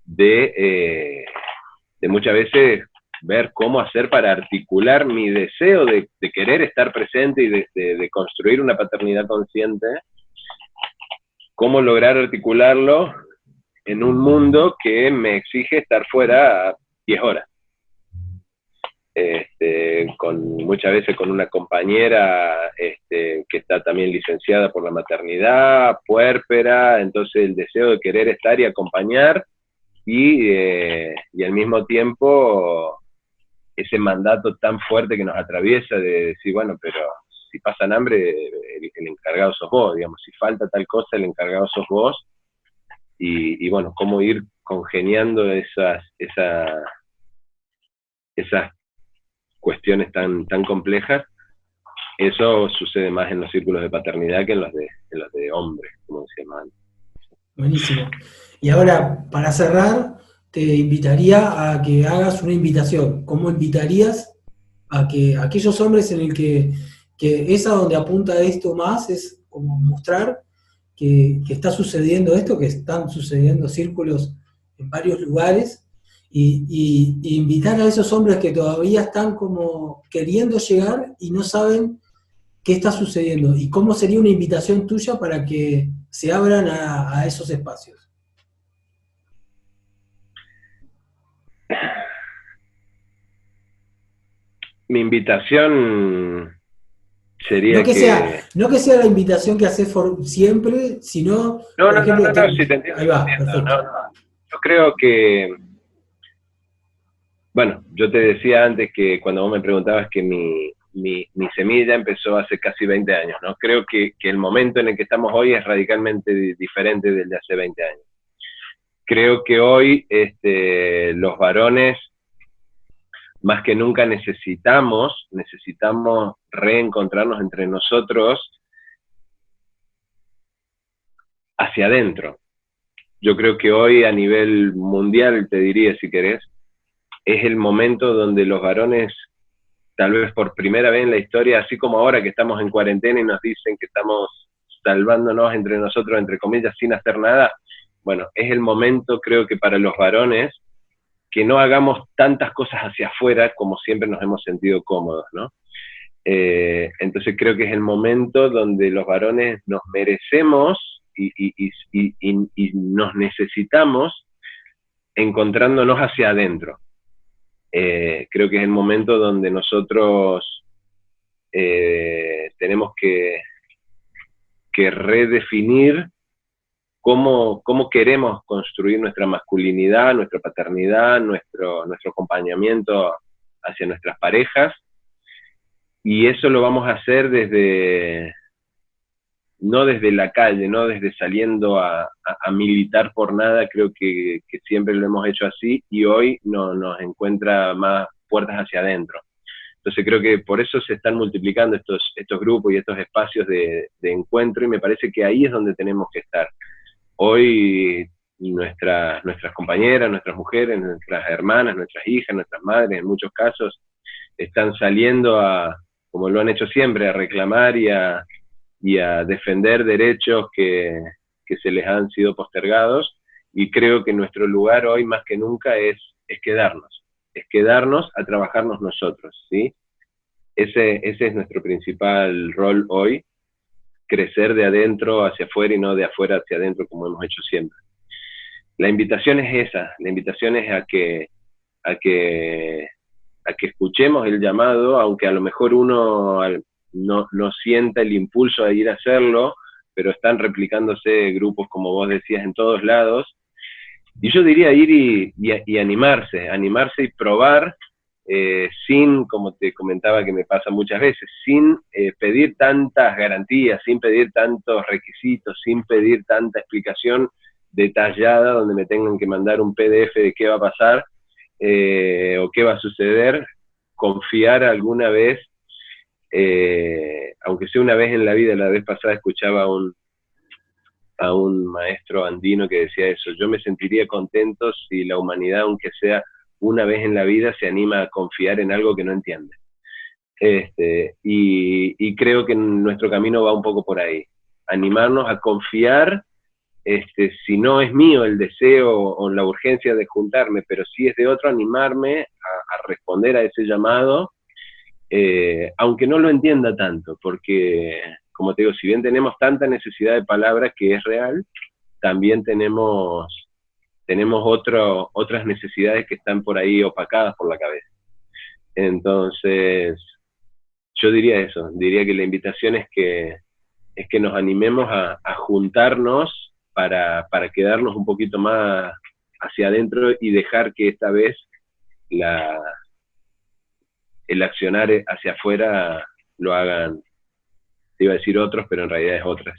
S2: de muchas veces ver cómo hacer para articular mi deseo de querer estar presente y de construir una paternidad consciente, cómo lograr articularlo en un mundo que me exige estar fuera 10 horas. Muchas veces con una compañera que está también licenciada por la maternidad, puérpera, entonces el deseo de querer estar y acompañar, y al mismo tiempo ese mandato tan fuerte que nos atraviesa de decir, bueno, pero si pasan hambre, el encargado sos vos, digamos, si falta tal cosa, el encargado sos vos, y bueno, cómo ir congeniando esas cuestiones tan complejas. Eso sucede más en los círculos de paternidad que en los de hombres, como decía antes.
S1: Buenísimo. Y ahora, para cerrar, te invitaría a que hagas una invitación. ¿Cómo invitarías a que aquellos hombres en el que es a donde apunta esto más, es como mostrar que está sucediendo esto, que están sucediendo círculos en varios lugares, y invitar a esos hombres que todavía están como queriendo llegar y no saben qué está sucediendo, y cómo sería una invitación tuya para que se abran a esos espacios?
S2: Mi invitación sería
S1: No que sea la invitación que haces siempre, sino, por ejemplo,
S2: no, sí, te entiendo,
S1: ahí va, perfecto.
S2: no. Yo creo que, bueno, yo te decía antes que cuando vos me preguntabas que mi semilla empezó hace casi 20 años, ¿no? Creo que el momento en el que estamos hoy es radicalmente diferente del de hace 20 años. Creo que hoy los varones, más que nunca necesitamos reencontrarnos entre nosotros hacia adentro. Yo creo que hoy a nivel mundial, te diría si querés, es el momento donde los varones, tal vez por primera vez en la historia, así como ahora que estamos en cuarentena y nos dicen que estamos salvándonos entre nosotros, entre comillas, sin hacer nada, bueno, es el momento, creo que para los varones, que no hagamos tantas cosas hacia afuera como siempre nos hemos sentido cómodos, ¿no? Entonces creo que es el momento donde los varones nos merecemos y nos necesitamos encontrándonos hacia adentro. Creo que es el momento donde nosotros tenemos que redefinir cómo queremos construir nuestra masculinidad, nuestra paternidad, nuestro acompañamiento hacia nuestras parejas, y eso lo vamos a hacer no desde la calle, no desde saliendo a militar por nada. Creo que siempre lo hemos hecho así, y hoy nos encuentra más puertas hacia adentro. Entonces creo que por eso se están multiplicando estos grupos y estos espacios de encuentro, y me parece que ahí es donde tenemos que estar. Hoy nuestras compañeras, nuestras mujeres, nuestras hermanas, nuestras hijas, nuestras madres, en muchos casos, están saliendo como lo han hecho siempre, a reclamar y a defender derechos que se les han sido postergados, y creo que nuestro lugar hoy más que nunca es quedarnos a trabajarnos nosotros, ¿sí? Ese es nuestro principal rol hoy, crecer de adentro hacia afuera y no de afuera hacia adentro como hemos hecho siempre. La invitación es esa, la invitación es a que escuchemos el llamado, aunque a lo mejor uno no sienta el impulso de ir a hacerlo, pero están replicándose grupos, como vos decías, en todos lados. Y yo diría ir y animarse y probar, sin, como te comentaba que me pasa muchas veces, sin pedir tantas garantías, sin pedir tantos requisitos, sin pedir tanta explicación detallada donde me tengan que mandar un PDF de qué va a pasar o qué va a suceder. Confiar alguna vez, aunque sea una vez en la vida. La vez pasada escuchaba a un maestro andino que decía eso: yo me sentiría contento si la humanidad, aunque sea una vez en la vida, se anima a confiar en algo que no entiende. Y creo que nuestro camino va un poco por ahí, animarnos a confiar, si no es mío el deseo o la urgencia de juntarme, pero si es de otro, animarme a responder a ese llamado, aunque no lo entienda tanto, porque, como te digo, si bien tenemos tanta necesidad de palabras, que es real, también tenemos otras necesidades que están por ahí opacadas por la cabeza. Entonces, yo diría eso, diría que la invitación es que nos animemos a juntarnos para quedarnos un poquito más hacia adentro y dejar que esta vez el accionar hacia afuera lo hagan, te iba a decir otros, pero en realidad es otras.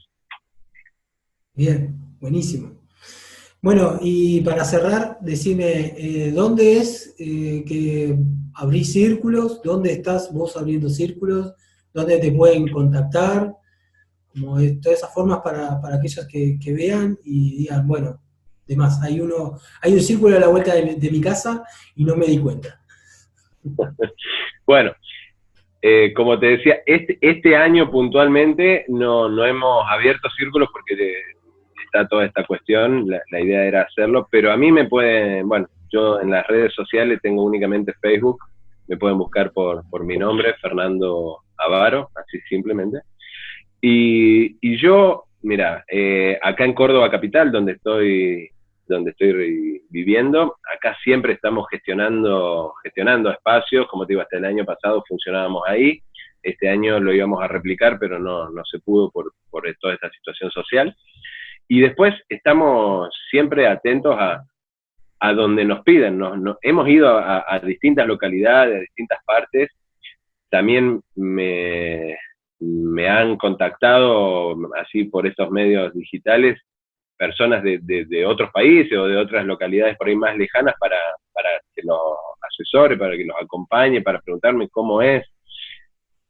S1: Bien, buenísimo. Bueno, y para cerrar, decime, ¿dónde es que abrís círculos? ¿Dónde estás vos abriendo círculos? ¿Dónde te pueden contactar? Como todas esas formas para aquellos que vean y digan, bueno, demás, hay un círculo a la vuelta de mi casa y no me di cuenta.
S2: Bueno, como te decía, este año puntualmente no hemos abierto círculos porque está toda esta cuestión, la idea era hacerlo, pero a mí me pueden, bueno, yo en las redes sociales tengo únicamente Facebook, me pueden buscar por mi nombre, Fernando Avaro, así simplemente. Y yo, mira, acá en Córdoba capital, donde estoy viviendo, acá siempre estamos gestionando espacios. Como te digo, hasta el año pasado funcionábamos ahí, este año lo íbamos a replicar, pero no se pudo por toda esta situación social. Y después estamos siempre atentos a donde nos piden. Hemos ido a distintas localidades, a distintas partes. También me han contactado, así por estos medios digitales, personas de otros países o de otras localidades por ahí más lejanas para que los asesore, para que los acompañe, para preguntarme cómo es.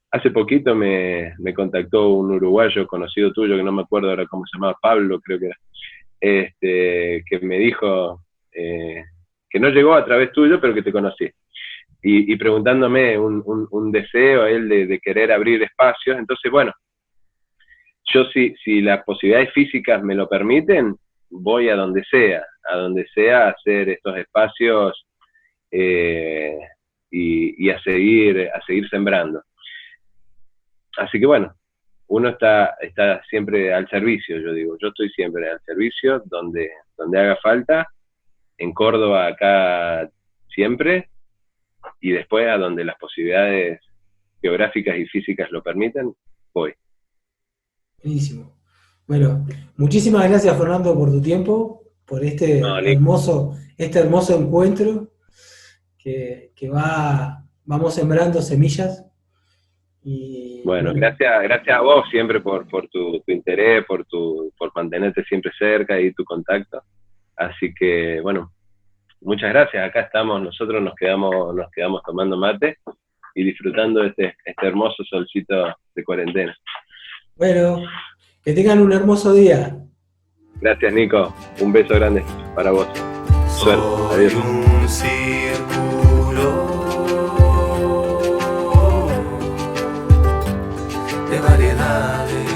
S2: Hace poquito me contactó un uruguayo conocido tuyo, que no me acuerdo ahora cómo se llamaba, Pablo creo que era, que me dijo que no llegó a través tuyo, pero que te conocí. Y preguntándome un deseo a él de querer abrir espacios. Entonces, bueno, yo si las posibilidades físicas me lo permiten, voy a donde sea a hacer estos espacios y a seguir sembrando. Así que bueno, uno está siempre al servicio, yo digo, yo estoy siempre al servicio, donde haga falta, en Córdoba acá siempre, y después a donde las posibilidades geográficas y físicas lo permiten, voy.
S1: Buenísimo. Bueno, muchísimas gracias, Fernando, por tu tiempo, por este hermoso encuentro que vamos sembrando semillas. Y,
S2: bueno, gracias a vos siempre por tu interés, por mantenerte siempre cerca y tu contacto. Así que, bueno, muchas gracias. Acá estamos, nosotros nos quedamos tomando mate y disfrutando de este hermoso solcito de cuarentena.
S1: Bueno, que tengan un hermoso día.
S2: Gracias, Nico. Un beso grande para vos. Suerte. Adiós.
S3: Un círculo de variedades.